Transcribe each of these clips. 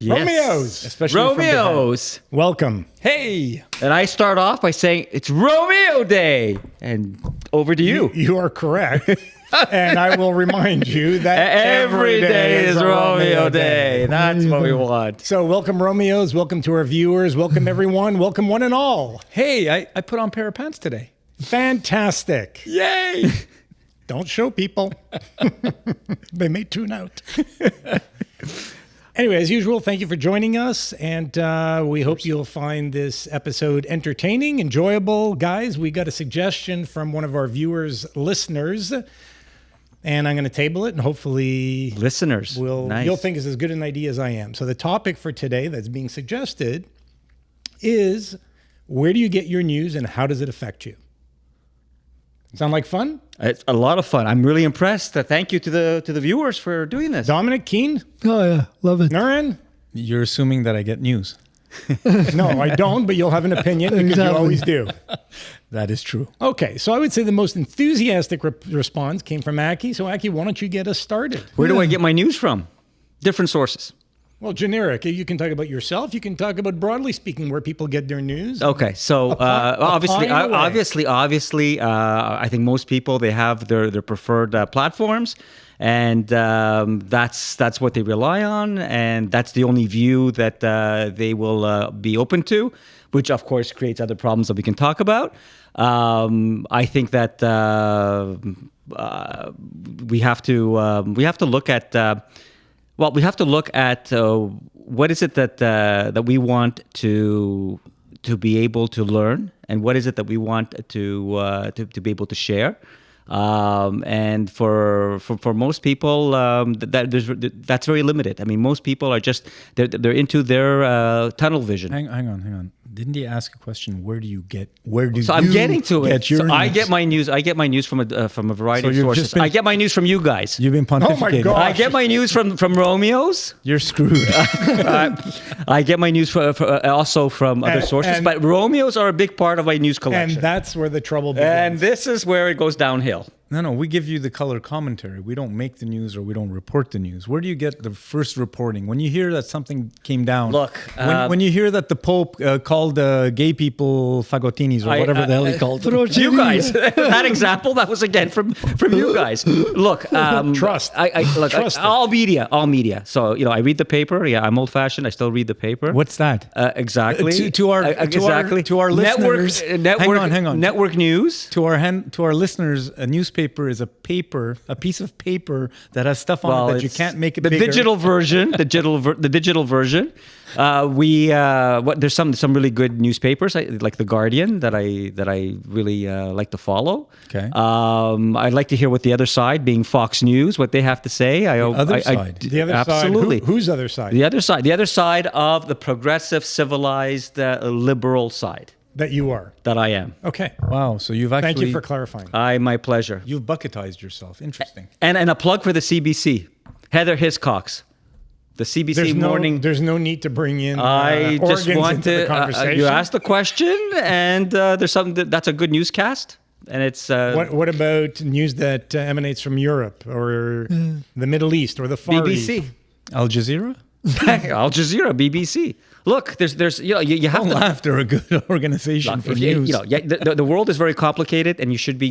Yes. ROMEOs, especially ROMEOs. Welcome. Hey, And I start off by saying it's Romeo Day. And over to you. You are correct. And I will remind you that Every day is a Romeo Day. That's what we want. So welcome, Romeos. Welcome to our viewers. Welcome, everyone. Welcome, one and all. hey, I put on a pair of pants today. Fantastic. Yay. Don't show people. They may tune out. Anyway, as usual, thank you for joining us. And we hope you'll find this episode entertaining, enjoyable. Guys, we got a suggestion from one of our viewers, listeners. And I'm going to table it, and hopefully Listeners. Nice. you'll think it's as good an idea as I am. So the topic for today that's being suggested is, where do you get your news and how does it affect you? Sound like fun? It's a lot of fun. I'm really impressed. Thank you to the viewers for doing this. Dominic, Keen? Oh, yeah. Love it. Nuren? You're assuming that I get news. No, I don't, but you'll have an opinion because you Exactly. always do. That is true. Okay, so I would say the most enthusiastic response came from Aki. So Aki, why don't you get us started? Where do I get my news from? Different sources. Well, generic. You can talk about yourself. You can talk about, broadly speaking, where people get their news. Okay, so obviously, I think most people, they have their preferred platforms, and that's what they rely on, and that's the only view that they will be open to, which of course creates other problems that we can talk about. I think that we have to look at. We have to look at what is it that we want to be able to learn, and what is it that we want to be able to share. And for most people, that's very limited. I mean, most people are just they're into their tunnel vision. Hang on. Didn't he ask a question? So I'm getting to it. your So I news? get my news from a variety So of you've sources. just been- I get my news from you guys. You've been pontificating. God. I get my news from Romeos. You're screwed. I get my news also from other sources, and- but Romeos are a big part of my news And collection. that's where the trouble begins. And this is where it goes downhill. No, we give you the color commentary. We don't make the news or we don't report the news. Where do you get the first reporting? When you hear that something came down. Look, when you hear that the Pope called gay people fagotinis or whatever the hell he called them. You guys, that example, that was again from you guys. Look, Trust. Trust it. all media. So I read the paper. Yeah, I'm old fashioned. I still read the paper. What's that? Exactly. To our listeners. Hang on. Network news. To our listeners, a newspaper is a piece of paper that has stuff on it that you it's can't make it the bigger. digital version. The digital version. There's some really good newspapers like The Guardian that I really like to follow. Okay. I'd like to hear what the other side, being Fox News, what they have to say. The other side. The other absolutely. side. Whose other side? The other side of the progressive, civilized, liberal side That you are. that I am. Okay. Wow. So you've actually Thank you for clarifying. My pleasure. you've bucketized yourself. Interesting. And a plug for the CBC, Heather Hiscox, the CBC morning. There's no need to bring in I just organs want into the to. conversation. You asked the question, and there's something that's a good newscast, and it's. What about news that emanates from Europe or the Middle East or the Far East? BBC, Al Jazeera? Al Jazeera, BBC. Look, there's you have Don't to. laugh. They're a good organization for If you- news. the world is very complicated, and you should be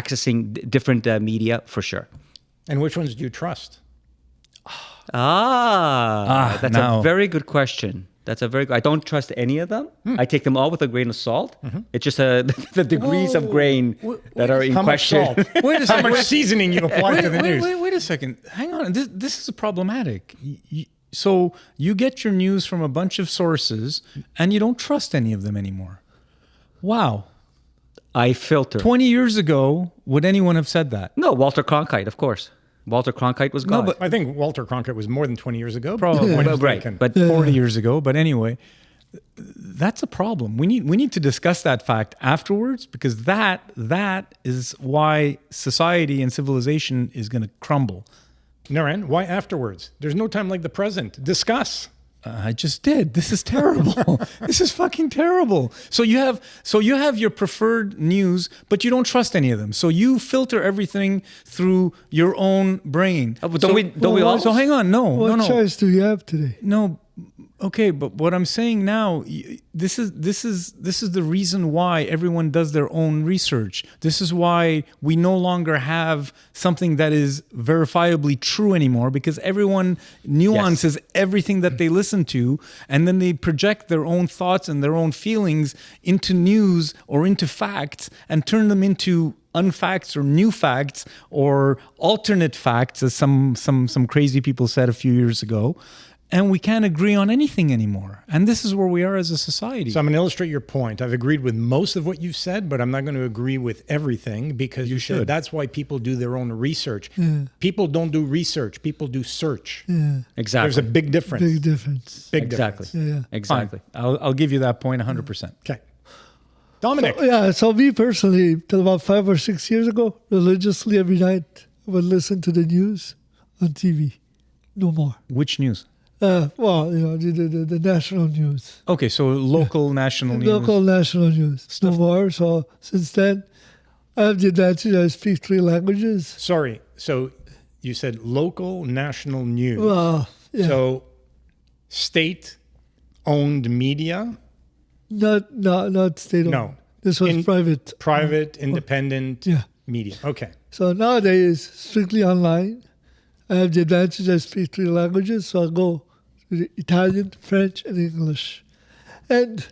accessing different media for sure. And which ones do you trust? That's now. a very good question. I don't trust any of them. I take them all with a grain of salt. It's just the degrees of grain that are in How much question. salt? How much seasoning you apply to the news? Wait a second. Hang on. This is problematic. So you get your news from a bunch of sources and you don't trust any of them anymore. Wow. I filter. 20 years ago, would anyone have said that? No, Walter Cronkite, of course. Walter Cronkite was God. but- I think Walter Cronkite was more than 20 years ago. Probably. Point is Right, taken. but 40 years ago. But anyway, that's a problem. We need to discuss that fact afterwards because that is why society and civilization is going to crumble. Naren, why afterwards? There's no time like the present. Discuss. I just did. This is terrible. This is fucking terrible. So you have your preferred news, but you don't trust any of them. So you filter everything through your own brain. But don't we all? So hang on. No. What choice do you have today? No. Okay, but what I'm saying now, this is the reason why everyone does their own research. This is why we no longer have something that is verifiably true anymore, because everyone nuances everything that they listen to, and then they project their own thoughts and their own feelings into news or into facts and turn them into unfacts or new facts or alternate facts, as some crazy people said a few years ago. And we can't agree on anything anymore. And this is where we are as a society. So I'm going to illustrate your point. I've agreed with most of what you've said, but I'm not going to agree with everything, because you said that's why people do their own research. Yeah. People don't do research. People do search. Yeah. Exactly. There's a big difference. Big difference. Big Exactly. difference. Yeah. Exactly. Fine. I'll give you that point 100%. Okay. Dominic. So me personally, till about 5 or 6 years ago, religiously every night I would listen to the news on TV. No more. Which news? The national news. Okay, so local, national news. Local national news. No more. So since then, I have the advantage I speak 3 languages. Sorry. So you said local national news. Well, yeah. So state-owned media? Not state-owned. No. This was private. Private, independent Yeah. media. Okay. So nowadays, strictly online. I have the advantage I speak 3 languages, so I go to the Italian, French, and English. And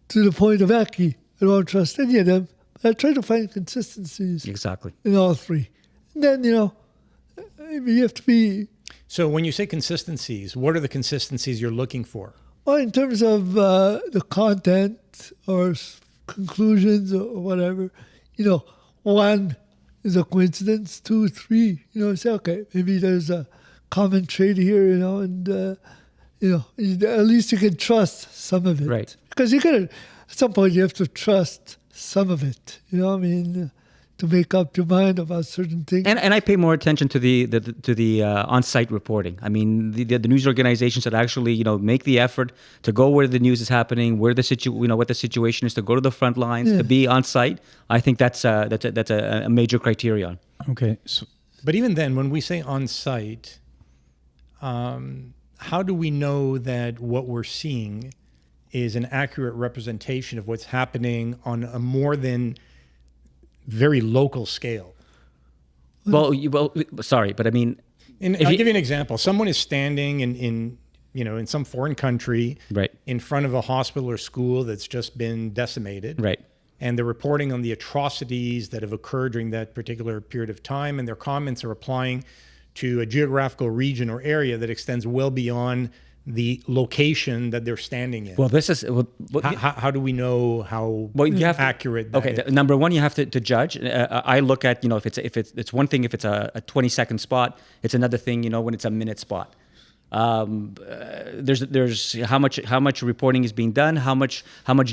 to the point of Aki, I don't trust any of them. I try to find consistencies Exactly. in all 3. And then, you have to be... So when you say consistencies, what are the consistencies you're looking for? Well, in terms of the content or conclusions or whatever, one is a coincidence, 2, 3, say, okay, maybe there's a common trait here, and, at least you can trust some of it. Right. Because at some point you have to trust some of it, to make up your mind about certain things. And I pay more attention to the on-site reporting. I mean, the news organizations that actually make the effort to go where the news is happening, where what the situation is, to go to the front lines, to be on site. I think that's a major criterion. Okay. So, but even then, when we say on-site, how do we know that what we're seeing is an accurate representation of what's happening on a more than very local scale? Well, sorry, but I mean, I'll give you an example. Someone is standing in some foreign country, right, in front of a hospital or school that's just been decimated, right, and they're reporting on the atrocities that have occurred during that particular period of time, and their comments are applying to a geographical region or area that extends well beyond the location that they're standing in. Well, this is how do we know how accurate that is? Number one, you have to judge. I look at if it's one thing if it's a 20-second spot. It's another thing when it's a minute spot. There's how much reporting is being done, how much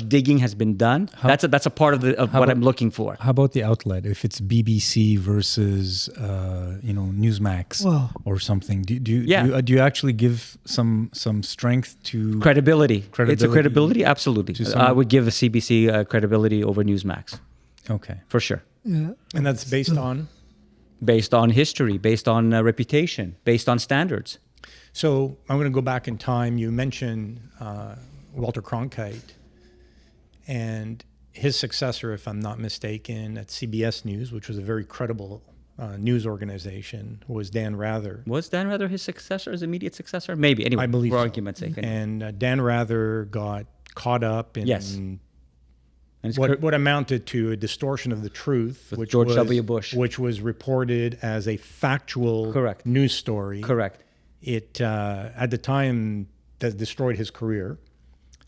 digging has been done. That's a part of what I'm looking for. How about the outlet? If it's BBC versus Newsmax or something, do you actually give some strength to credibility? It's a credibility, absolutely. I would give a CBC credibility over Newsmax. Okay, for sure. Yeah, and that's based on history, based on reputation, based on standards. So I'm going to go back in time. You mentioned Walter Cronkite and his successor, if I'm not mistaken, at CBS News, which was a very credible news organization, was Dan Rather. Was Dan Rather his successor, his immediate successor? Maybe. Anyway, I believe for so. argument's sake. And Dan Rather got caught up in what amounted to a distortion of the truth, with George W. Bush, which was reported as a factual news story. Correct. It, at the time, that destroyed his career.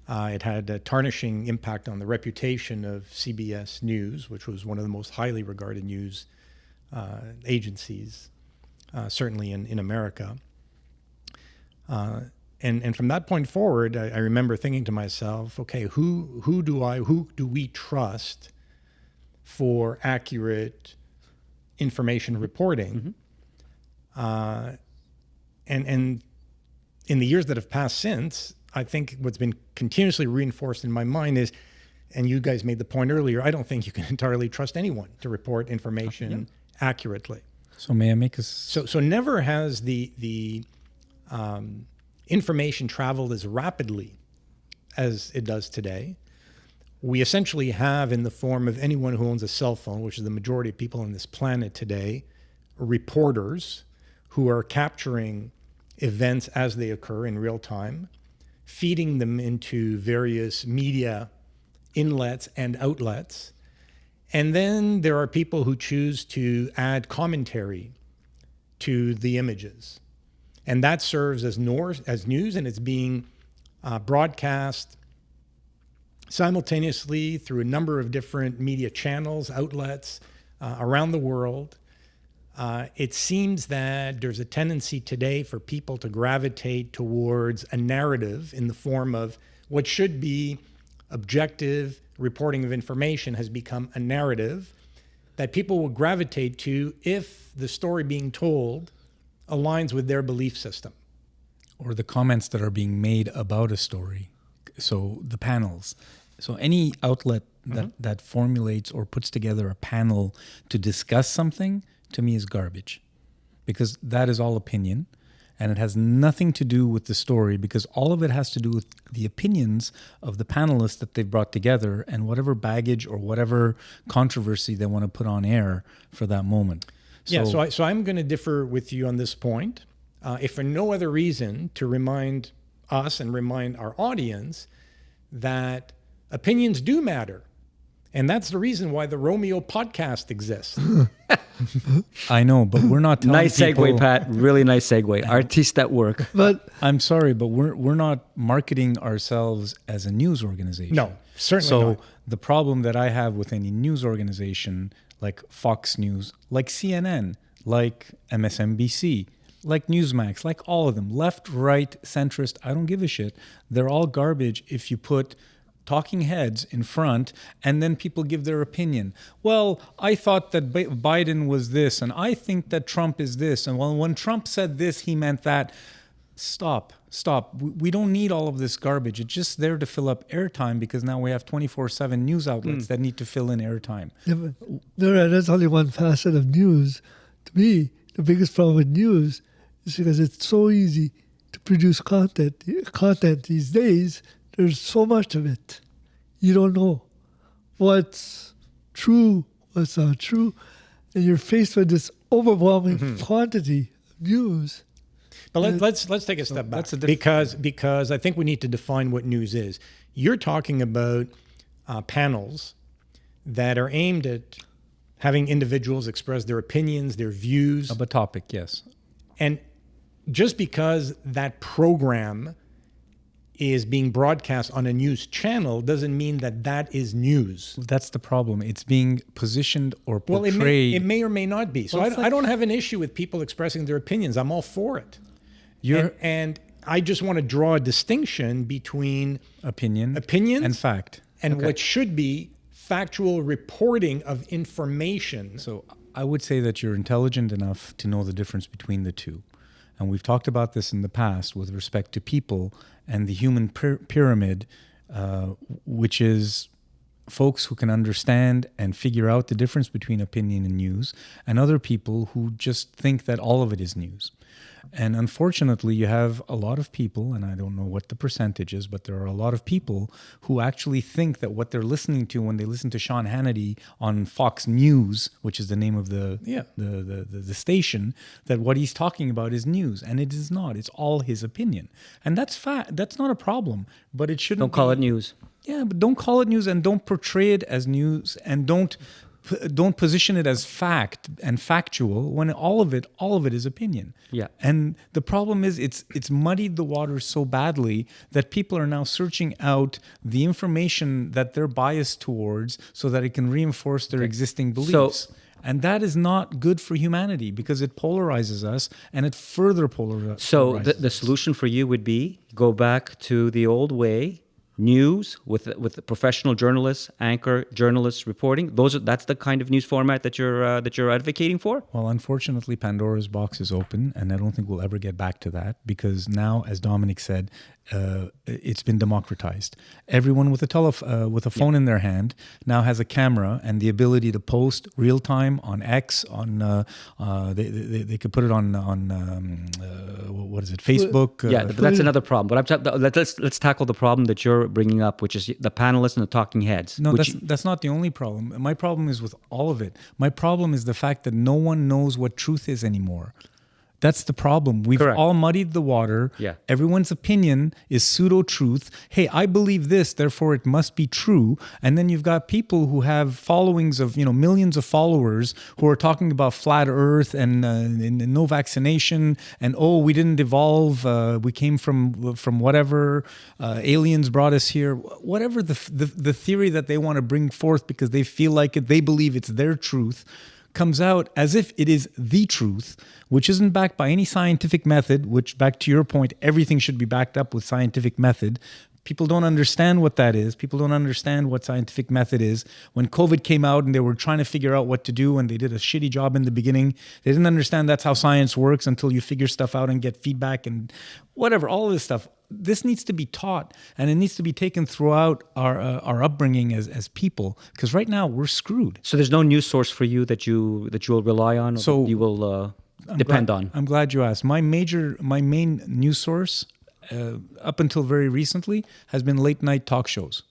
It had a tarnishing impact on the reputation of CBS News, which was one of the most highly regarded news agencies, certainly in America. And from that point forward, I remember thinking to myself, okay, who do we trust for accurate information reporting? And in the years that have passed since, I think what's been continuously reinforced in my mind is, and you guys made the point earlier, I don't think you can entirely trust anyone to report information accurately. So may I make a... So never has the information traveled as rapidly as it does today. We essentially have, in the form of anyone who owns a cell phone, which is the majority of people on this planet today, reporters who are capturing events as they occur in real time, feeding them into various media inlets and outlets. And then there are people who choose to add commentary to the images. And that serves as news, and it's being broadcast simultaneously through a number of different media channels, outlets around the world. It seems that there's a tendency today for people to gravitate towards a narrative in the form of what should be objective reporting of information has become a narrative that people will gravitate to if the story being told aligns with their belief system. Or the comments that are being made about a story. So the panels. So any outlet that formulates or puts together a panel to discuss something, to me, is garbage. Because that is all opinion. And it has nothing to do with the story, because all of it has to do with the opinions of the panelists that they've brought together and whatever baggage or whatever controversy they want to put on air for that moment. So I'm going to differ with you on this point, if for no other reason to remind us and remind our audience that opinions do matter. And that's the reason why the ROMEO podcast exists. I know, but we're not telling Nice people... segue, Pat. Really nice segue. Artiste at work. But I'm sorry, but we're not marketing ourselves as a news organization. No, certainly so not. The problem that I have with any news organization like Fox News, like CNN, like MSNBC, like Newsmax, like all of them, left, right, centrist, I don't give a shit. They're all garbage if you put talking heads in front and then people give their opinion. Well, I thought that Biden was this and I think that Trump is this. And well, when Trump said this, he meant that. Stop. We don't need all of this garbage. It's just there to fill up airtime because now we have 24/7 news outlets that need to fill in airtime. yeah, but no, that's only one facet of news. To me, the biggest problem with news is because it's so easy to produce content. Content these days, there's so much of it. You don't know what's true, what's not true, and you're faced with this overwhelming quantity of news. But let's take a step back, because I think we need to define what news is. You're talking about panels that are aimed at having individuals express their opinions, their views. Of a topic, yes. And just because that program is being broadcast on a news channel doesn't mean that that is news. That's the problem. It's being positioned or portrayed. Well, it may or may not be. So I don't have an issue with people expressing their opinions. I'm all for it. And I just want to draw a distinction between opinions and fact, and what should be factual reporting of information. So I would say that you're intelligent enough to know the difference between the two. And we've talked about this in the past with respect to people and the human pyramid, which is folks who can understand and figure out the difference between opinion and news, and other people who just think that all of it is news. And unfortunately, you have a lot of people, and I don't know what the percentage is, but there are a lot of people who actually think that what they're listening to when they listen to Sean Hannity on Fox News, which is the name of the station, that what he's talking about is news, and it is not. It's all his opinion, and that's that's not a problem. But it shouldn't. Don't call it news. Yeah, but don't call it news, and don't portray it as news, and don't position it as fact and factual when all of it is opinion. Yeah. And the problem is it's muddied the waters so badly that people are now searching out the information that they're biased towards so that it can reinforce their existing beliefs. And that is not good for humanity because it polarizes us and it further polarizes So the solution for you would be go back to the old way news with the professional journalists, anchor journalists reporting. That's the kind of news format that you're advocating for. Well, unfortunately, Pandora's box is open, and I don't think we'll ever get back to that because now, as Dominic said, it's been democratized. Everyone with a phone in their hand now has a camera and the ability to post real time on X. They could put it on what is it, Facebook? But that's another problem. But let's tackle the problem that you're bringing up, which is the panelists and the talking heads. No, that's not the only problem. My problem is with all of it. My problem is the fact that no one knows what truth is anymore. That's the problem. We've all muddied the water. Yeah. Everyone's opinion is pseudo-truth. Hey, I believe this, therefore it must be true. And then you've got people who have followings of, millions of followers who are talking about flat Earth and no vaccination and we didn't evolve. We came from whatever. Aliens brought us here. Whatever the theory that they want to bring forth because they feel like it, they believe it's their truth, comes out as if it is the truth, which isn't backed by any scientific method, which, back to your point, everything should be backed up with scientific method. People don't understand what that is. People don't understand what scientific method is. When COVID came out and they were trying to figure out what to do and they did a shitty job in the beginning, they didn't understand that's how science works until you figure stuff out and get feedback and whatever, all of this stuff. This needs to be taught and it needs to be taken throughout our upbringing as people, because right now we're screwed. So there's no news source for you that you will rely on, or So that you will depend on. I'm glad you asked. My main news source up until very recently has been late night talk shows.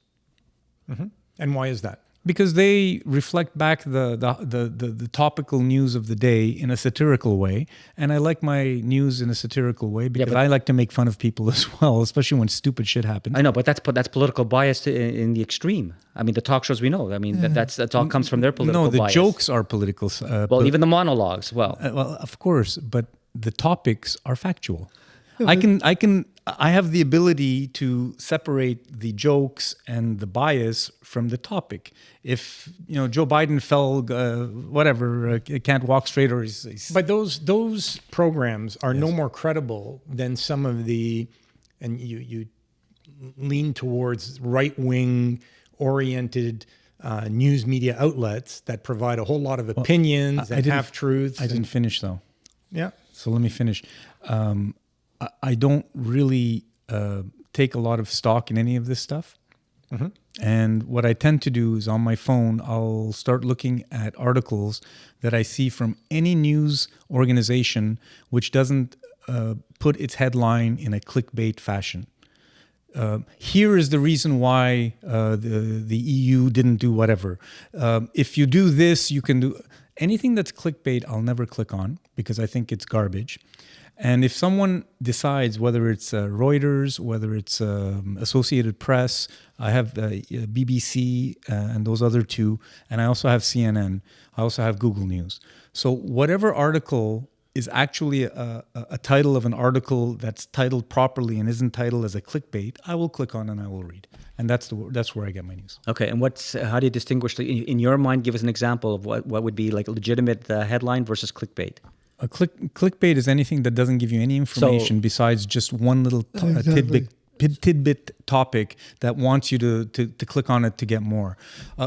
Mm-hmm. And why is that? Because they reflect back the topical news of the day in a satirical way, and I like my news in a satirical way because I like to make fun of people as well, especially when stupid shit happens. I know, but that's political bias in the extreme. I mean, the talk shows we know. I mean, that all comes from their political bias. No, the jokes are political. Even the monologues. Well, of course, but the topics are factual. I have the ability to separate the jokes and the bias from the topic. If Joe Biden fell, can't walk straight, or he's But those programs are no more credible than some of the, and you lean towards right-wing oriented news media outlets that provide a whole lot of opinions and half-truths. I didn't finish though. Yeah. So let me finish. I don't really take a lot of stock in any of this stuff. Mm-hmm. And what I tend to do is on my phone, I'll start looking at articles that I see from any news organization which doesn't put its headline in a clickbait fashion. Here is the reason why the EU didn't do whatever. If you do this, you can do anything that's clickbait. I'll never click on because I think it's garbage. And if someone decides, whether it's Reuters, whether it's Associated Press, I have BBC and those other two, and I also have CNN. I also have Google News. So whatever article is actually a title of an article that's titled properly and isn't titled as a clickbait, I will click on and I will read. And that's where I get my news. Okay, and how do you distinguish, in your mind, give us an example of what would be like a legitimate headline versus clickbait? A clickbait is anything that doesn't give you any information besides just one little tidbit topic that wants you to click on it to get more.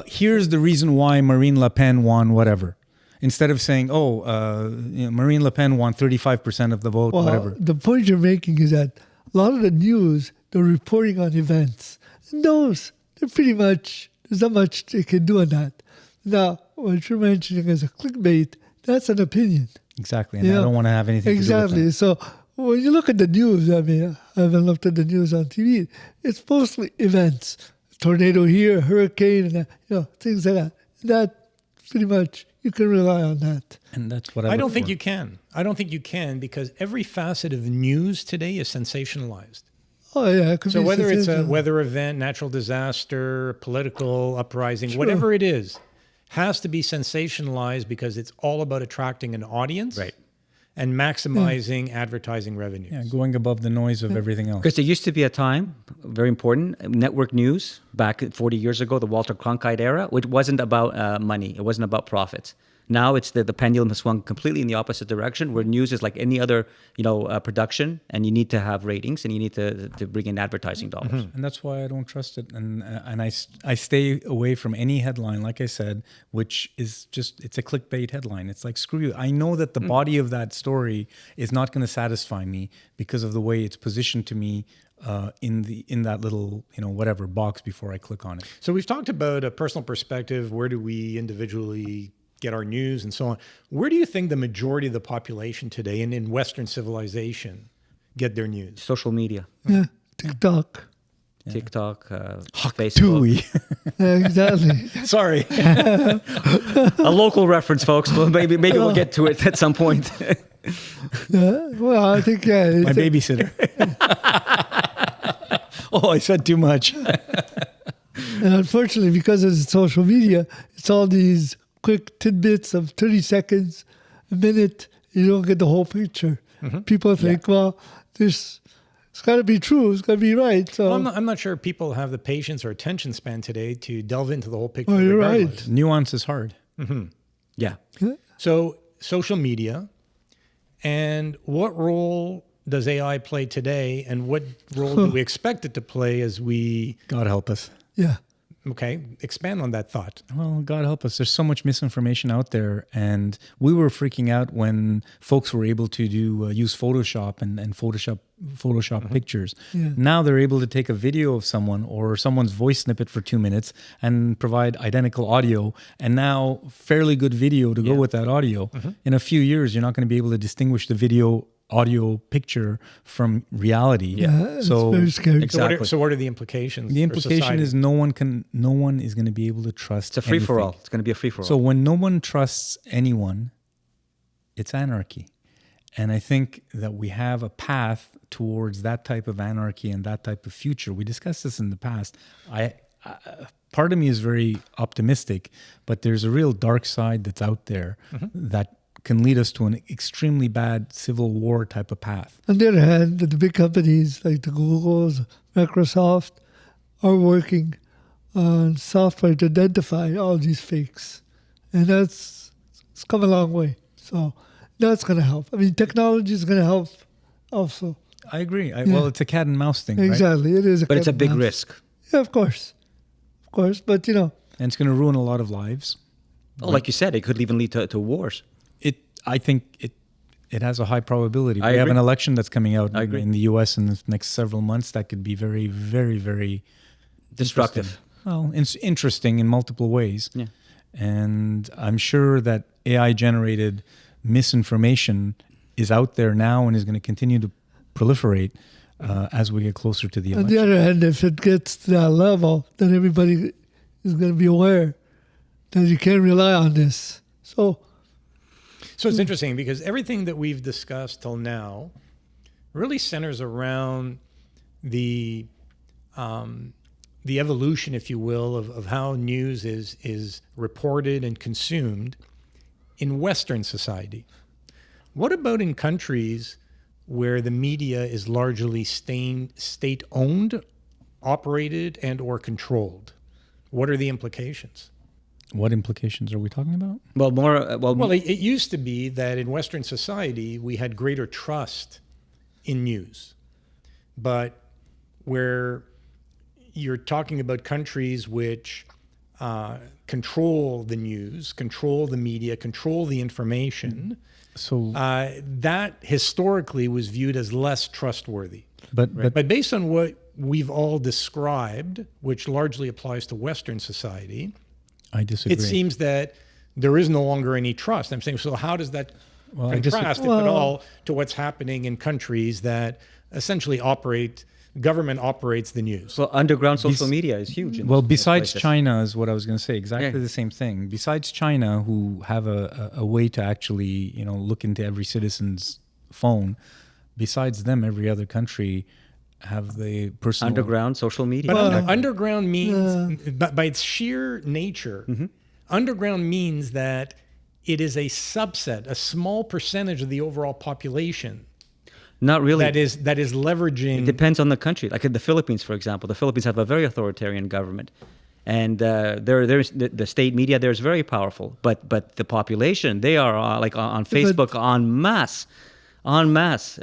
Here's the reason why Marine Le Pen won whatever. Instead of saying, Marine Le Pen won 35% of the vote, whatever. The point you're making is that a lot of the news, they're reporting on events. And they're pretty much, there's not much they can do on that. Now, what you're mentioning as a clickbait, that's an opinion. Exactly, and I don't want to have anything to do with that. So when you look at the news, I mean, I haven't looked at the news on TV. It's mostly events. Tornado here, hurricane, and things like that. That pretty much, you can rely on that. And that's what I don't think you can. I don't think you can because every facet of news today is sensationalized. Oh, yeah. It could so be whether it's a weather event, natural disaster, political uprising, whatever it is, has to be sensationalized because it's all about attracting an audience and maximizing advertising revenues. Yeah, going above the noise of everything else. Because there used to be a time, very important, network news back 40 years ago, the Walter Cronkite era, which wasn't about money. It wasn't about profits. Now it's the pendulum has swung completely in the opposite direction, where news is like any other, production, and you need to have ratings and you need to bring in advertising dollars. And that's why I don't trust it. And I stay away from any headline, like I said, which is just, it's a clickbait headline. It's like, screw you. I know that the body of that story is not going to satisfy me because of the way it's positioned to me in that little, whatever box before I click on it. So we've talked about a personal perspective. Where do we individually get our news and so on? Where do you think the majority of the population today and in Western civilization get their news? Social media, Yeah, TikTok. TikTok, Facebook. Yeah, exactly. Sorry. A local reference, folks. Well, maybe we'll get to it at some point. Yeah, well, I think My babysitter. Oh, I said too much. And unfortunately, because of social media, it's all these quick tidbits of 30 seconds, a minute. You don't get the whole picture. People think, well, it's got to be true. It's got to be right. So Well, I'm not sure people have the patience or attention span today to delve into the whole picture. Oh, you're right. regardless. Nuance is hard. Yeah. So social media, and what role does AI play today, and what role do we expect it to play as we, God help us. yeah. expand on that thought? Well, God help us. There's so much misinformation out there. And we were freaking out when folks were able to use Photoshop and Photoshop pictures. Yeah. Now they're able to take a video of someone or someone's voice snippet for 2 minutes and provide identical audio. And now fairly good video to go with that audio. In a few years, you're not going to be able to distinguish the video audio picture from reality. Yeah, So it's very scary. Exactly. So what are the implications? the for implication society? is no one is going to be able to trust. It's a free for all. anything. It's going to be a free for all. So when no one trusts anyone, it's anarchy. And I think that we have a path towards that type of anarchy and that type of future. We discussed this in the past. Part of me is very optimistic, but there's a real dark side that's out there that can lead us to an extremely bad civil war type of path. On the other hand, the big companies like the Googles, Microsoft, are working on software to identify all these fakes. And it's come a long way. So that's going to help. I mean, technology is going to help also. I agree. Well, it's a cat and mouse thing, right? Exactly. It is but it's a big cat and mouse. risk. Yeah, of course. Of course. But, And it's going to ruin a lot of lives. Oh, like you said, it could even lead to wars. I think it has a high probability. I We have agree. an election that's coming out I agree. in the U.S. in the next several months that could be very, very, very Destructive. well, it's interesting in multiple ways. Yeah. And I'm sure that AI-generated misinformation is out there now and is going to continue to proliferate as we get closer to the on the election. other hand, if it gets to that level, then everybody is going to be aware that you can't rely on this. So it's interesting because everything that we've discussed till now really centers around the evolution, if you will, of how news is reported and consumed in Western society. What about in countries where the media is largely state-owned, operated, and or controlled? What are the implications? What implications are we talking about? Well, more. Well, it used to be that in Western society, we had greater trust in news. But where you're talking about countries which control the news, control the media, control the information, So, that historically was viewed as less trustworthy. but But based on what we've all described, which largely applies to Western society, I disagree. it seems that there is no longer any trust. I'm saying, so how does that I dis- contrast, if at all, to what's happening in countries that essentially government operates the news? well, underground social media is huge. in Well, those besides places. China is what I was going to say. Exactly Yeah. the same thing. Besides China, who have a way to actually look into every citizen's phone. Besides them, every other country have the personal Underground social media. But underground means, by its sheer nature, underground means that it is a subset, a small percentage of the overall population Not really. that is leveraging. It depends on the country. Like in the Philippines, for example, the Philippines have a very authoritarian government. And there's the state media there is very powerful, but the population, they are like on Facebook en masse,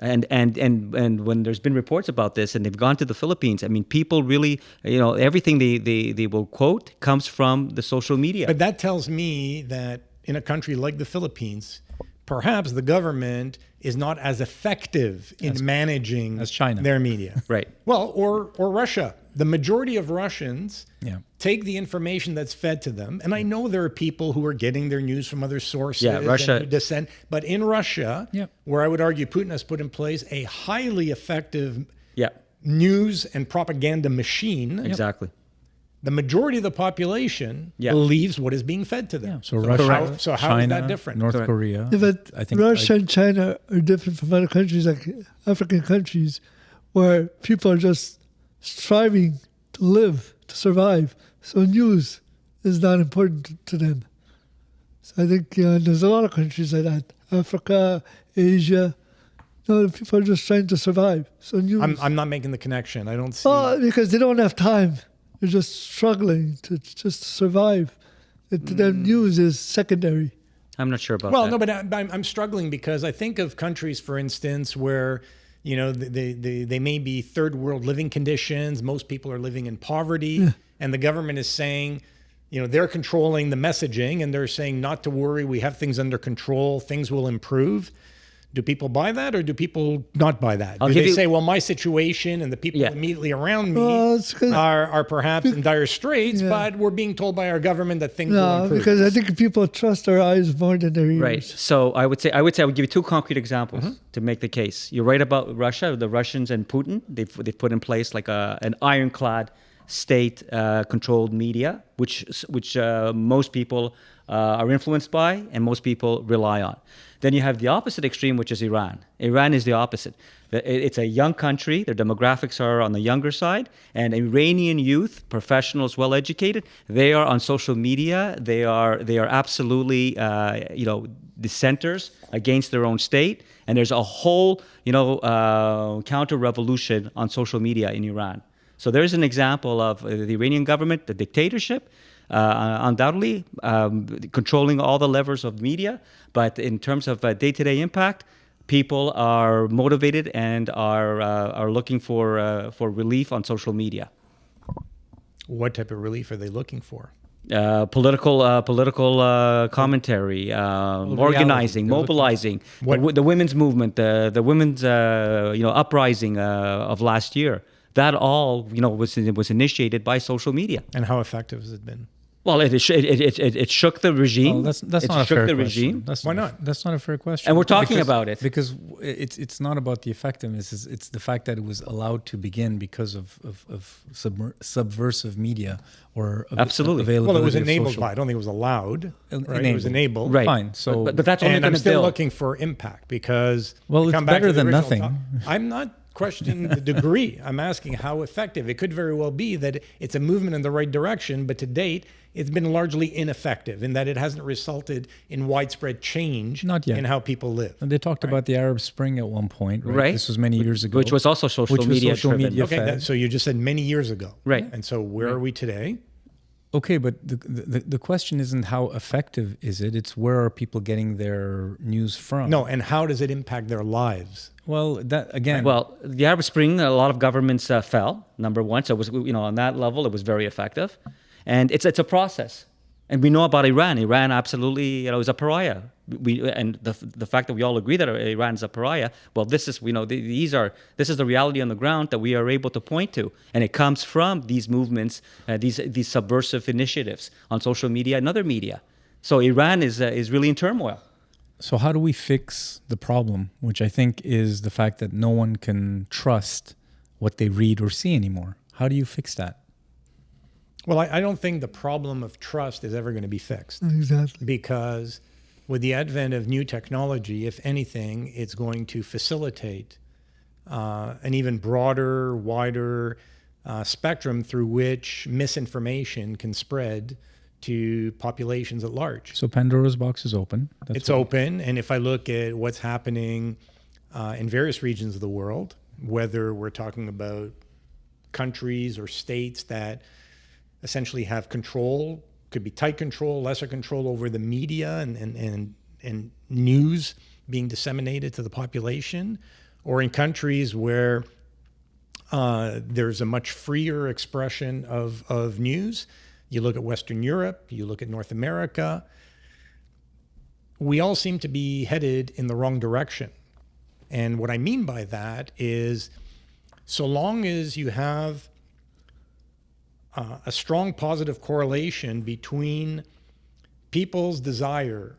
and when there's been reports about this, and they've gone to the Philippines, I mean, people really, everything they will quote comes from the social media. But that tells me that in a country like the Philippines, perhaps the government is not as effective in managing as China. Their media. Right. Well, or Russia. The majority of Russians Yeah. take the information that's fed to them. And I know there are people who are getting their news from other sources. Yeah, Russia- and who descend. But in Russia, Yeah. where I would argue Putin has put in place a highly effective Yeah, news and propaganda machine, exactly. the majority of the population Yeah. believes what is being fed to them. So Russia, how China, is that different? North Correct. Korea. Yeah, but I think Russia and China are different from other countries, like African countries, where people are just striving to live, to survive. So news is not important to them. So I think there's a lot of countries like that. Africa, Asia. No, people are just trying to survive. So news. I'm not making the connection. I don't see. Because they don't have time. They're just struggling to just survive. To them, news is secondary. I'm not sure about Well, that. no, but I'm struggling because I think of countries, for instance, where they may be third world living conditions. Most people are living in poverty, and the government is saying, they're controlling the messaging, and they're saying not to worry, we have things under control, things will improve. Do people buy that, or do people not buy that? Do they say, well, my situation and the people immediately around me are perhaps in dire straits, but we're being told by our government that things will improve? Because I think people trust their eyes more than their ears. Right. So I would give you two concrete examples to make the case. You're right about Russia, the Russians and Putin. They've put in place like an ironclad state controlled media, which most people are influenced by and most people rely on. Then you have the opposite extreme, which is Iran. Iran is the opposite. It's a young country. Their demographics are on the younger side. And Iranian youth, professionals, well-educated, they are on social media. They are absolutely, dissenters against their own state. And there's a whole, counter-revolution on social media in Iran. So there's an example of the Iranian government, the dictatorship, undoubtedly controlling all the levers of media. But in terms of day-to-day impact, people are motivated and are looking for relief on social media. What type of relief are they looking for? Political commentary, organizing, mobilizing, the women's movement, the women's uprising of last year. That all was initiated by social media. And how effective has it been? Well, it shook the regime. Well, that's it not a shook fair the question. regime. Why not? That's not a fair question. And we're talking about it because it's not about the effectiveness. It's the fact that it was allowed to begin because of subversive media or absolutely availability. Well, it was of enabled social. by. I don't think it was allowed. Right? It was enabled. Right. Fine. So, but that's only And going I'm to still build. looking for impact because Well, it's come back better to the than original nothing. I'm not questioning the degree. I'm asking how effective. It could very well be that it's a movement in the right direction, but to date, it's been largely ineffective in that it hasn't resulted in widespread change Not yet. in how people live. And they talked about the Arab Spring at one point, right? Right. This was many years ago. Which was also social Which was media social driven. media Okay, fed. so you just said many years ago. Right. And so where are we today? Okay, but the question isn't how effective is it? It's where are people getting their news from? No, and how does it impact their lives? Well, that again. Well, the Arab Spring, a lot of governments fell. Number one, so it was on that level, it was very effective, and it's a process. And we know about Iran. Iran absolutely is a pariah. And the fact that we all agree that Iran is a pariah. Well, this is this is the reality on the ground that we are able to point to, and it comes from these movements, these subversive initiatives on social media and other media. So Iran is really in turmoil. So how do we fix the problem, which I think is the fact that no one can trust what they read or see anymore? How do you fix that? Well, I don't think the problem of trust is ever going to be fixed. Exactly. Because with the advent of new technology, if anything, it's going to facilitate an even broader, wider spectrum through which misinformation can spread to populations at large. So Pandora's box is open. It's open, and if I look at what's happening in various regions of the world, whether we're talking about countries or states that essentially have control, could be tight control, lesser control over the media and news being disseminated to the population, or in countries where there's a much freer expression of news. You look at Western Europe, you look at North America, we all seem to be headed in the wrong direction. And what I mean by that is, so long as you have a strong positive correlation between people's desire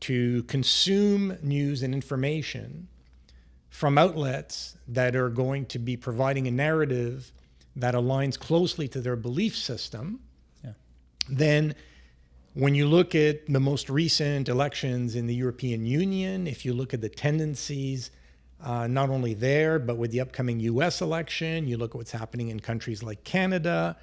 to consume news and information from outlets that are going to be providing a narrative that aligns closely to their belief system, then when you look at the most recent elections in the European Union, if you look at the tendencies, not only there, but with the upcoming US election, you look at what's happening in countries like Canada,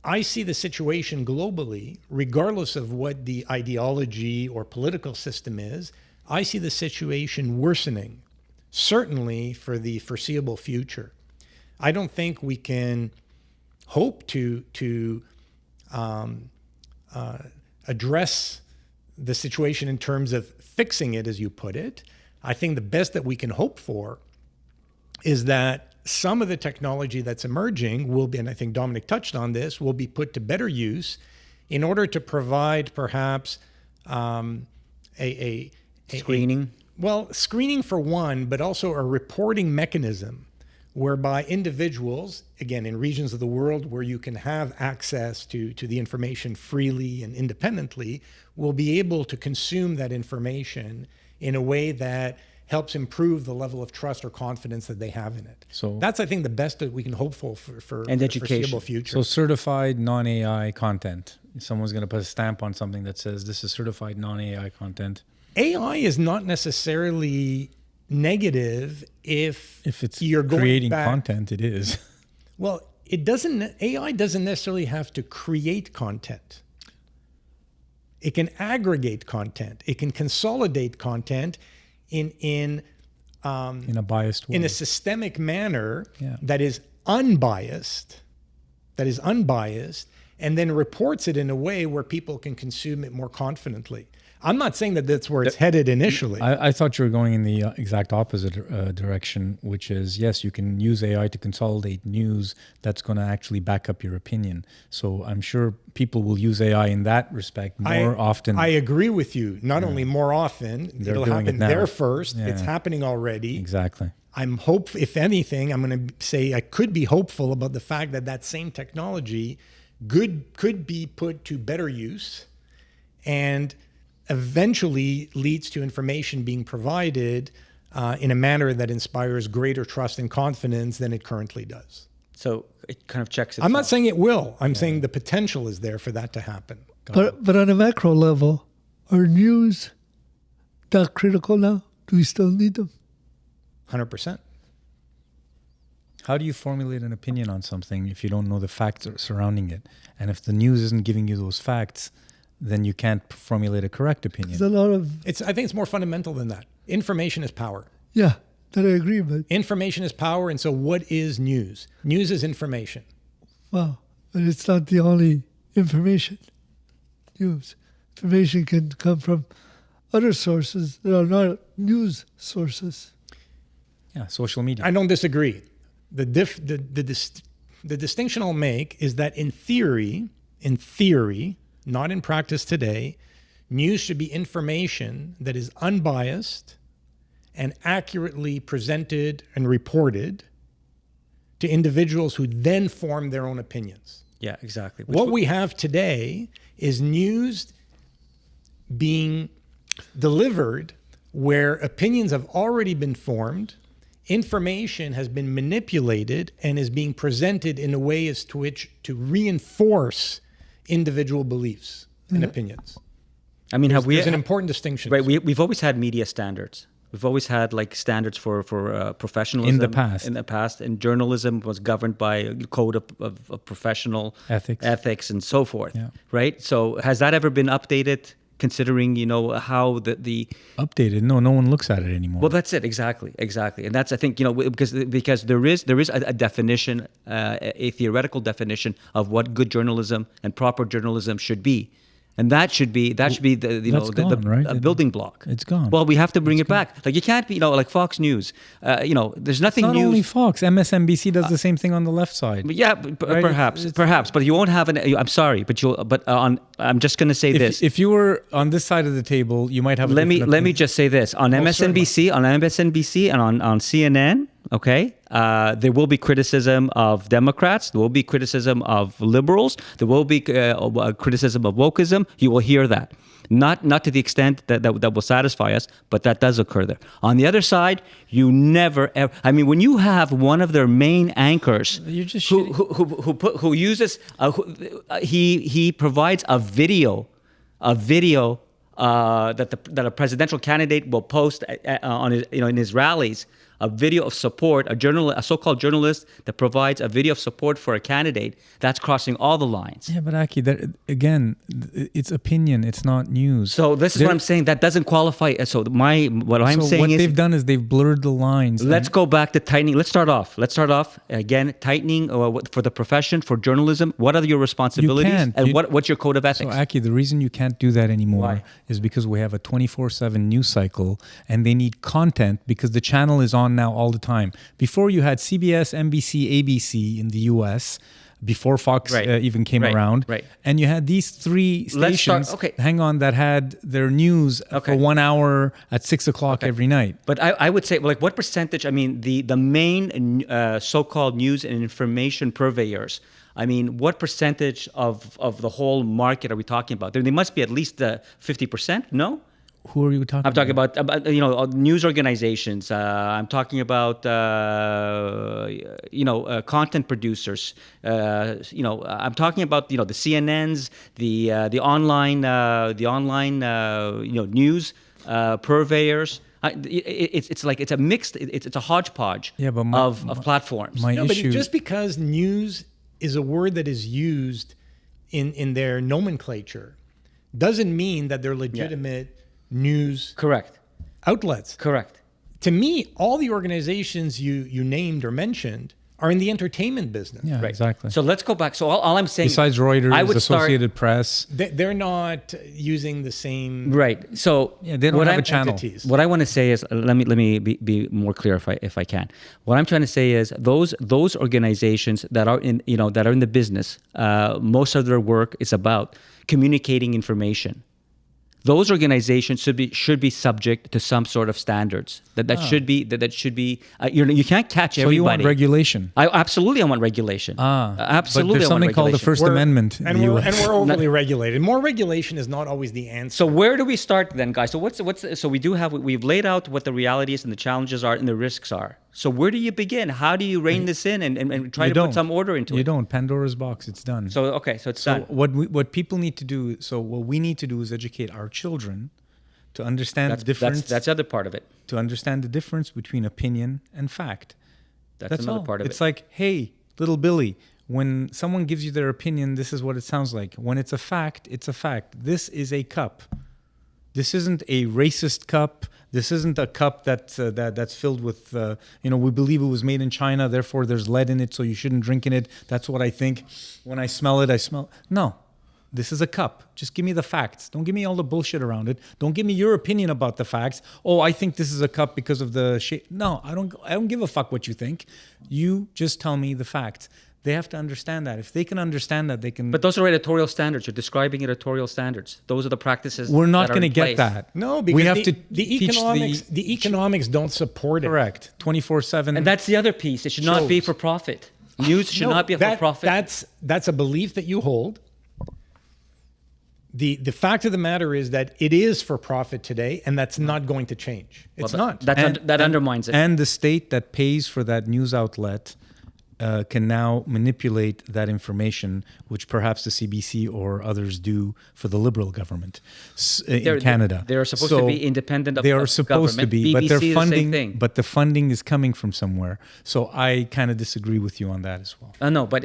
I see the situation globally, regardless of what the ideology or political system is, I see the situation worsening, certainly for the foreseeable future. I don't think we can hope to address the situation in terms of fixing it, as you put it. I think the best that we can hope for is that some of the technology that's emerging will be, and I think Dominic touched on this, will be put to better use in order to provide perhaps a Screening. screening for one, but also a reporting mechanism whereby individuals, again, in regions of the world where you can have access to the information freely and independently, will be able to consume that information in a way that helps improve the level of trust or confidence that they have in it. So that's, I think, the best that we can hope for And the education. foreseeable future. So certified non-AI content. Someone's going to put a stamp on something that says this is certified non-AI content. AI is not necessarily negative if it's you're going creating back, content, it is. Well, AI doesn't necessarily have to create content. It can aggregate content. It can consolidate content in a biased way. in a systemic manner Yeah. that is unbiased, and then reports it in a way where people can consume it more confidently. I'm not saying that that's where it's headed initially. I thought you were going in the exact opposite direction, which is, yes, you can use AI to consolidate news that's going to actually back up your opinion. So I'm sure people will use AI in that respect more often. I agree with you. Not only more often, it'll doing happen it now. there first. Yeah. It's happening already. Exactly. If anything, I'm going to say I could be hopeful about the fact that that same technology could be put to better use and eventually leads to information being provided in a manner that inspires greater trust and confidence than it currently does. So it kind of checks itself. I'm not saying it will. I'm saying the potential is there for that to happen. But on a macro level, are news that critical now? Do we still need them? 100%. How do you formulate an opinion on something if you don't know the facts surrounding it? And if the news isn't giving you those facts, then you can't formulate a correct opinion. There's a lot of, I think it's more fundamental than that. Information is power. yeah, that I agree, but Information is power. And so what is news? News is information. wow, but it's not the only information. News. Information can come from other sources that are not news sources. Yeah, social media. I don't disagree. The distinction I'll make is that in theory, not in practice today, news should be information that is unbiased and accurately presented and reported to individuals who then form their own opinions. Yeah, exactly. What we have today is news being delivered where opinions have already been formed, information has been manipulated, and is being presented in a way as to which to reinforce individual beliefs and opinions. I mean, There's an important distinction. Right, we've always had media standards. We've always had like standards for professionalism. In the past. And journalism was governed by a code of professional Ethics. and so forth. Yeah. Right. So has that ever been updated considering how the Updated. No one looks at it anymore. well, that's it. Exactly. And that's, I think, because there is a definition, a theoretical definition of what good journalism and proper journalism should be. And that should be the That's gone, right? a building block. It's gone. Well, we have to bring it back. Like, you can't be, like Fox News. There's nothing Not new. only Fox, MSNBC does the same thing on the left side. Yeah, Right? perhaps, but you won't have an. I'm sorry, but I'm just going to say this. If you were on this side of the table, you might have. Let me just say this on MSNBC, and on CNN. Okay, there will be criticism of Democrats. There will be criticism of liberals. There will be criticism of wokeism. You will hear that. Not to the extent that will satisfy us, but that does occur there. On the other side, you never ever. I mean, when you have one of their main anchors, You're just who uses he provides a video that a presidential candidate will post on his, in his rallies, a video of support, a so-called journalist that provides a video of support for a candidate, that's crossing all the lines. Yeah, but Aki, again, it's opinion. It's not news. So this is what I'm saying. That doesn't qualify. So what they've done is they've blurred the lines. Let's go back to tightening. Let's start off again. Tightening for the profession, for journalism. What are your responsibilities, what's your code of ethics? So Aki, the reason you can't do that anymore Why? is because we have a 24/7 news cycle, and they need content because the channel is on now all the time. Before you had CBS, NBC, ABC in the US, before Fox even came around, and you had these three stations. Hang on, that had their news for 1 hour at 6 o'clock every night. But I would say, like, what percentage? I mean, the main so-called news and information purveyors. I mean, what percentage of the whole market are we talking about? There must be at least 50%. No. Who are you talking about? I'm talking about news organizations. I'm talking about content producers. I'm talking about the CNNs, the online news purveyors. It's a mixed. It's a hodgepodge of platforms. But just because news is a word that is used in their nomenclature doesn't mean that they're legitimate news outlets. Correct. To me, all the organizations you named or mentioned are in the entertainment business. Yeah, exactly. So let's go back. So all I'm saying, besides Reuters, Associated Press, they're not using the same So they don't have a channel. Entities. What I want to say is, let me be more clear if I can. What I'm trying to say is those organizations that are in the business, most of their work is about communicating information. Those organizations should be subject to some sort of standards. That should be you can't catch everybody. So you want regulation? I want regulation. Absolutely, but there's something called the First Amendment, and we're overly regulated. More regulation is not always the answer. So where do we start then, guys? So we've laid out what the reality is and the challenges are and the risks are. So where do you begin? How do you rein this in and try to put some order into it? You don't. Pandora's box. It's done. So it's done. What people need to do. So what we need to do is educate our children to understand the difference. That's the other part of it. To understand the difference between opinion and fact. That's another part of it. It's like, hey, little Billy, when someone gives you their opinion, this is what it sounds like. When it's a fact, it's a fact. This is a cup. This isn't a racist cup. This isn't a cup that's filled with, we believe it was made in China, therefore there's lead in it, so you shouldn't drink in it. That's what I think. When I smell it, No, this is a cup. Just give me the facts. Don't give me all the bullshit around it. Don't give me your opinion about the facts. Oh, I think this is a cup because of the shape. No, I don't give a fuck what you think. You just tell me the facts. They have to understand that. If they can understand that, they can. But those are editorial standards. You're describing editorial standards. Those are the practices. We're not going to get that. No, because we have the economics don't support it. Correct. 24/7. And that's the other piece. It should not be for profit. News should not be for profit. That's a belief that you hold. The fact of the matter is that it is for profit today, and that's not going to change. It's not. That undermines it. And the state that pays for that news outlet can now manipulate that information, which perhaps the CBC or others do for the Liberal government in Canada. They're supposed to be independent of They are of supposed government. to be, BBC, but their the same funding, thing. but the funding is coming from somewhere. So I kind of disagree with you on that as well. No, but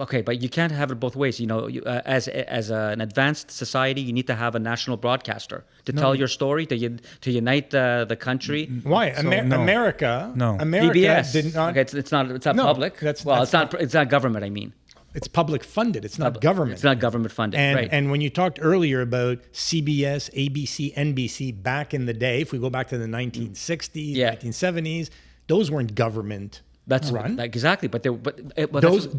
okay, but you can't have it both ways. You know, as an advanced society, you need to have a national broadcaster to tell your story, to unite the country. Why? no. America. No. America PBS. did not. Okay, it's not No, public. that's it's not government. I mean, It's public funded. It's not government. It's not government funded. And right. and when you talked earlier about CBS, ABC, NBC back in the day, if we go back to the 1960s, Yeah. 1970s, those weren't government That's run. exactly. But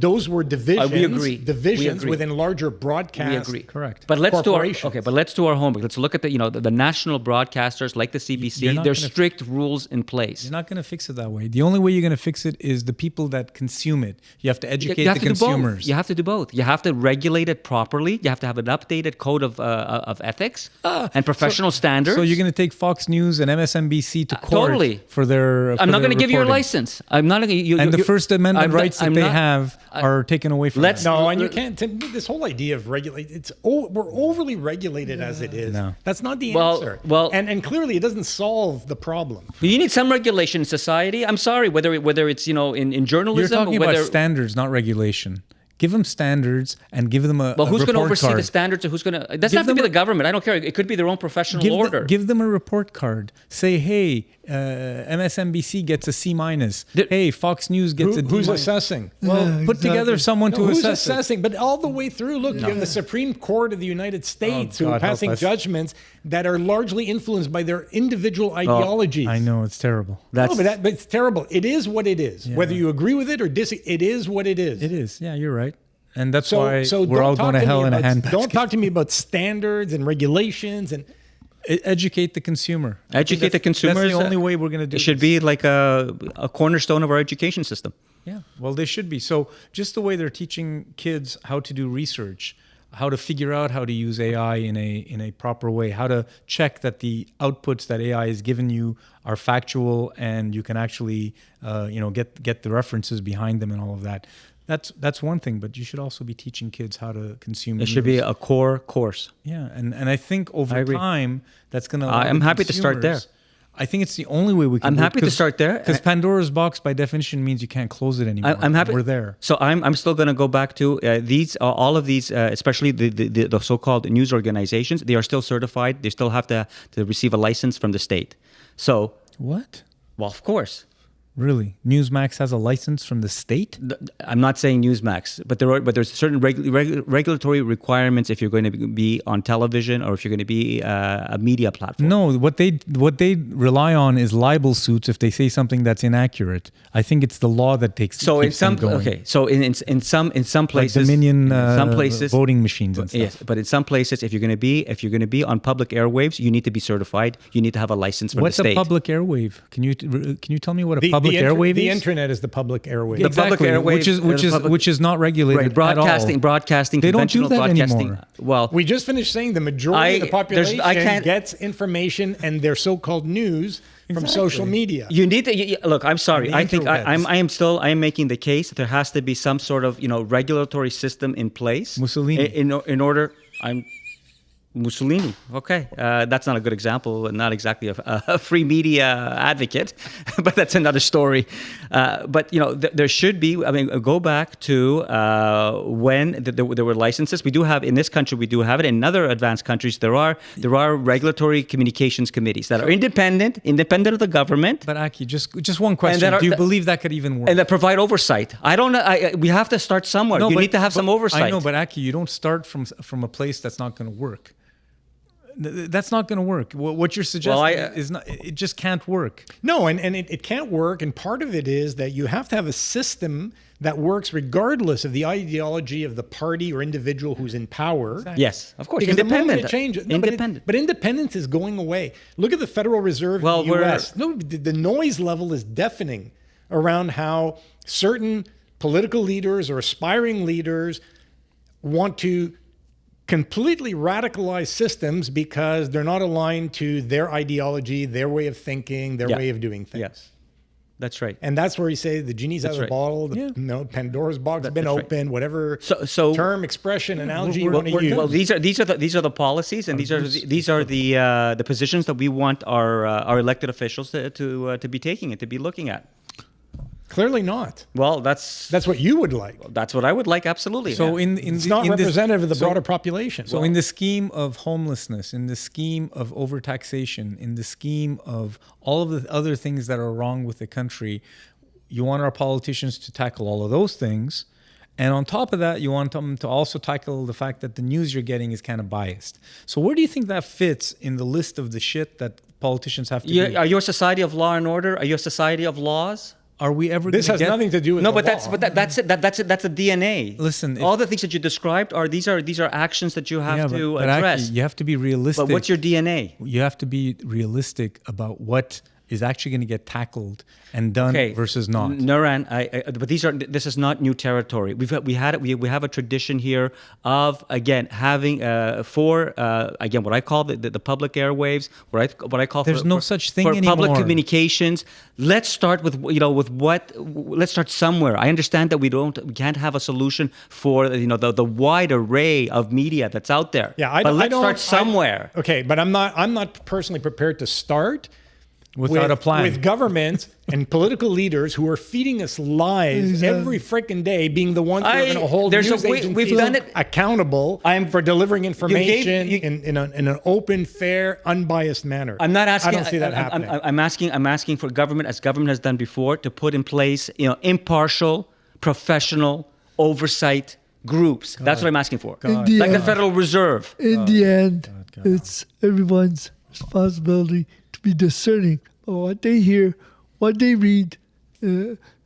Those were divisions. We agree. Divisions We agree. within larger broadcast. we agree. Correct. But let's do corporations. but let's do our homework. Let's look at the national broadcasters like the You're CBC. not There's gonna- strict rules in place. You're not going to fix it that way. The only way you're going to fix it is the people that consume it. You have to educate You have the to do both. consumers. You have to do both. You have to regulate it properly. You have to have an updated code of ethics and professional standards. So you're going to take Fox News and MSNBC to court totally. for their. I'm not going to give you a license. I'm not going to. And the First Amendment rights that they have are taken away from Let's- them. No, and you can't. This whole idea of regulate, we're overly regulated as it is. No. That's not the Well- answer. well- and clearly it doesn't solve the problem. You need some regulation in society. I'm sorry, whether it's in You're journalism. talking whether, about standards, not regulation. Give them standards and give them a Well, who's going to report oversee card. the standards? Or who's going to? It doesn't Give have to them be a- the government. I don't care. It could be their own professional order. Give them a report card. Say, hey, MSNBC gets a C minus. Hey, Fox News gets a D Who's minus. assessing? Well, put together someone to Who's assess it. assessing? But all the way through, look, you have the Supreme Court of the United States who are God help passing us. judgments that are largely influenced by their individual ideologies. I know, it's terrible. That's No, but it's terrible. It is what it is. Whether you agree with it or disagree, it is what it is. It is. Yeah, you're right. And that's So, why so we're don't all talk going to to hell me in a about- handbasket. Don't talk to me about standards and regulations and Educate the consumer. Educate the consumers. That's the only way we're going to do It should be like a cornerstone of our education system. Yeah, well, they should be. So just the way they're teaching kids how to do research, how to figure out how to use AI in a proper way, how to check that the outputs that AI has given you are factual and you can actually get the references behind them and all of that. That's one thing, but you should also be teaching kids how to consume. It should be news. a core course. Yeah, and I think I over agree. time that's going to. I'm happy to start there. I think it's the only way we can. I'm happy to start there. because Pandora's box, by definition, means you can't close it anymore. I'm happy. We're there. So I'm still going to go back to these. All of these, especially the so-called news organizations, they are still certified. They still have to receive a license from the state. So, What? well, of course. Really? Newsmax has a license from the state? I'm not saying Newsmax, but there's certain regulatory requirements if you're going to be on television or if you're going to be a media platform. No, what they rely on is libel suits if they say something that's inaccurate. I think it's the law that keeps them going. Okay, so in some Like places, Dominion some places, voting machines and stuff. yes, but in some places, if you're going to be on public airwaves, you need to be certified. You need to have a license from What's the a state. public airwave? Can you tell me what a public airwave the is? internet is the public airwave. The public airwave, which is not regulated Right, at all. broadcasting. They don't do conventional that broadcasting. anymore. Well, We just finished saying the majority of the population I can't- gets information and their so-called news from social media. you need to look. I'm sorry. The I think interwebs. I am making the case that there has to be some sort of regulatory system in place. Mussolini. In order, Mussolini. Okay, that's not a good example. Not exactly a free media advocate, but that's another story. But there should be. I mean, go back to when there were licenses. We do have in this country. We do have it. In other advanced countries, there are regulatory communications committees that are independent of the government. But Aki, just one question. that are- Do you believe that could even work? And that provide oversight. I don't know. We have to start somewhere. You need to have some oversight. I know, but Aki, you don't start from a place that's not going to work. That's not going to work. What you're suggesting is not. It just can't work. No, and it can't work. And part of it is that you have to have a system that works regardless of the ideology of the party or individual who's in power. Exactly. Yes, of course. Because the moment Independent. it changes, Independent. but independence is going away. Look at the Federal Reserve Well, in the U.S. No, the noise level is deafening around how certain political leaders or aspiring leaders want to completely radicalize systems because they're not aligned to their ideology, their way of thinking, their way of doing things. Yes. That's right. And that's where you say the genie's out of the right. bottle. The, Pandora's box has been That's right. opened. Whatever So term, expression, analogy you we're- want to we're use. well, these are the policies, and these are the positions that we want our elected officials to be taking and to be looking at. Clearly not. Well, that's That's what you would like. what I would like. Absolutely. So yeah. It's not representative of the broader population. So in the scheme of homelessness, in the scheme of overtaxation, in the scheme of all of the other things that are wrong with the country, you want our politicians to tackle all of those things. And on top of that, you want them to also tackle the fact that the news you're getting is kind of biased. So where do you think that fits in the list of the shit that politicians have to do? Are you a society of law and order? Are you a society of laws? Are we ever this gonna has get nothing to do with No, the but law. that's it. That's it. That's the DNA. Listen, all the things that you described are these are actions that you have to but address. actually, you have to be realistic. But what's your DNA? You have to be realistic about what is actually going to get tackled and done versus not. Nuran, but this is not new territory. We have a tradition here of again having again what I call the public airwaves, what I call There's no such thing for anymore. public communications. Let's start with let's start somewhere. I understand that we can't have a solution for the wide array of media that's out there. Yeah, but let's start somewhere. Okay, but I'm not personally prepared to start Without a plan. with government and political leaders who are feeding us lies every freaking day, being the ones who are going to hold news agencies we've done it. accountable for delivering information in an open, fair, unbiased manner. I'm not asking. I don't see that happening. I'm asking for government, as government has done before, to put in place impartial, professional oversight groups. That's what I'm asking for. Like the Federal Reserve. In the end, it's everyone's responsibility to be discerning of what they hear, what they read,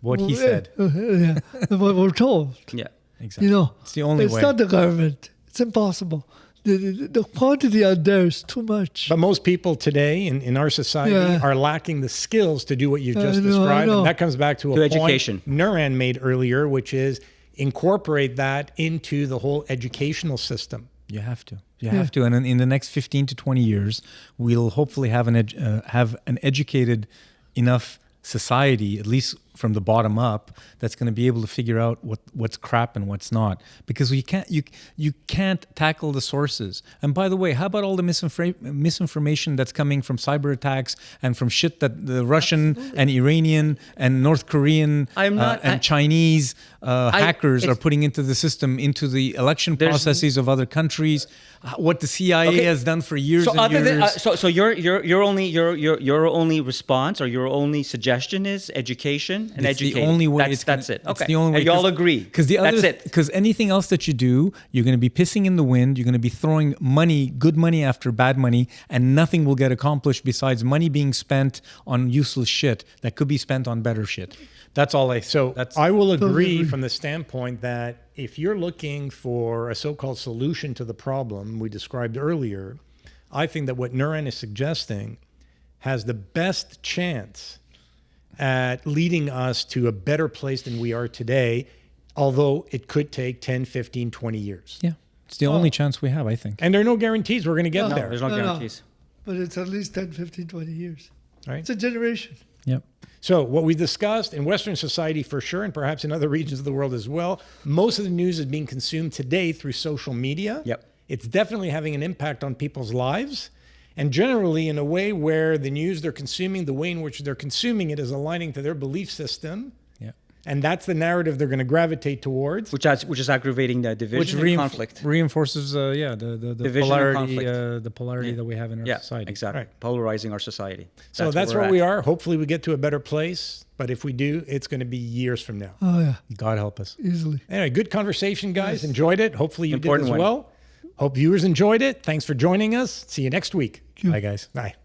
What he said. and what we're told. Yeah. Exactly. It's the only way. It's not the government. It's impossible. The quantity out there is too much. But most people today in our society are lacking the skills to do what you just described. And that comes back to a education. point Nuran made earlier, which is incorporate that into the whole educational system. You have to. You have to. And in the next 15 to 20 years, we'll hopefully have an educated enough society, at least from the bottom up, that's going to be able to figure out what's crap and what's not. Because you can't tackle the sources. And by the way, how about all the misinformation that's coming from cyber attacks and from shit that the Russian and Iranian and North Korean and Chinese hackers are putting into the system, into the election processes of other countries, what the CIA has done for years and years. So your only response or your only suggestion is education and educate. The only way that's it. Okay. It's the only way. And you all agree. That's it. Because anything else that you do, you're going to be pissing in the wind. You're going to be throwing good money after bad money, and nothing will get accomplished besides money being spent on useless shit that could be spent on better shit. That's all I. So I will agree from the standpoint that if you're looking for a so-called solution to the problem we described earlier, I think that what Nuran is suggesting has the best chance at leading us to a better place than we are today, although it could take 10, 15, 20 years. Yeah. It's the only chance we have, I think. And there are no guarantees we're going to get there. There's no guarantees. But it's at least 10, 15, 20 years. Right. It's a generation. Yep. So what we discussed in Western society for sure, and perhaps in other regions of the world as well, most of the news is being consumed today through social media. Yep. It's definitely having an impact on people's lives. And generally in a way where the news they're consuming, the way in which they're consuming it is aligning to their belief system. Yeah. And that's the narrative they're going to gravitate towards. Which is aggravating the division and conflict. Reinforces the Division polarity, and the polarity that we have in our society. Exactly. Right. Polarizing our society. So that's where we are. Hopefully we get to a better place. But if we do, it's going to be years from now. Oh, yeah, God help us. easily. Anyway, good conversation, guys. Enjoyed it. Hopefully you Important did as one. well. Hope viewers enjoyed it. Thanks for joining us. See you next week. Bye, guys. Bye.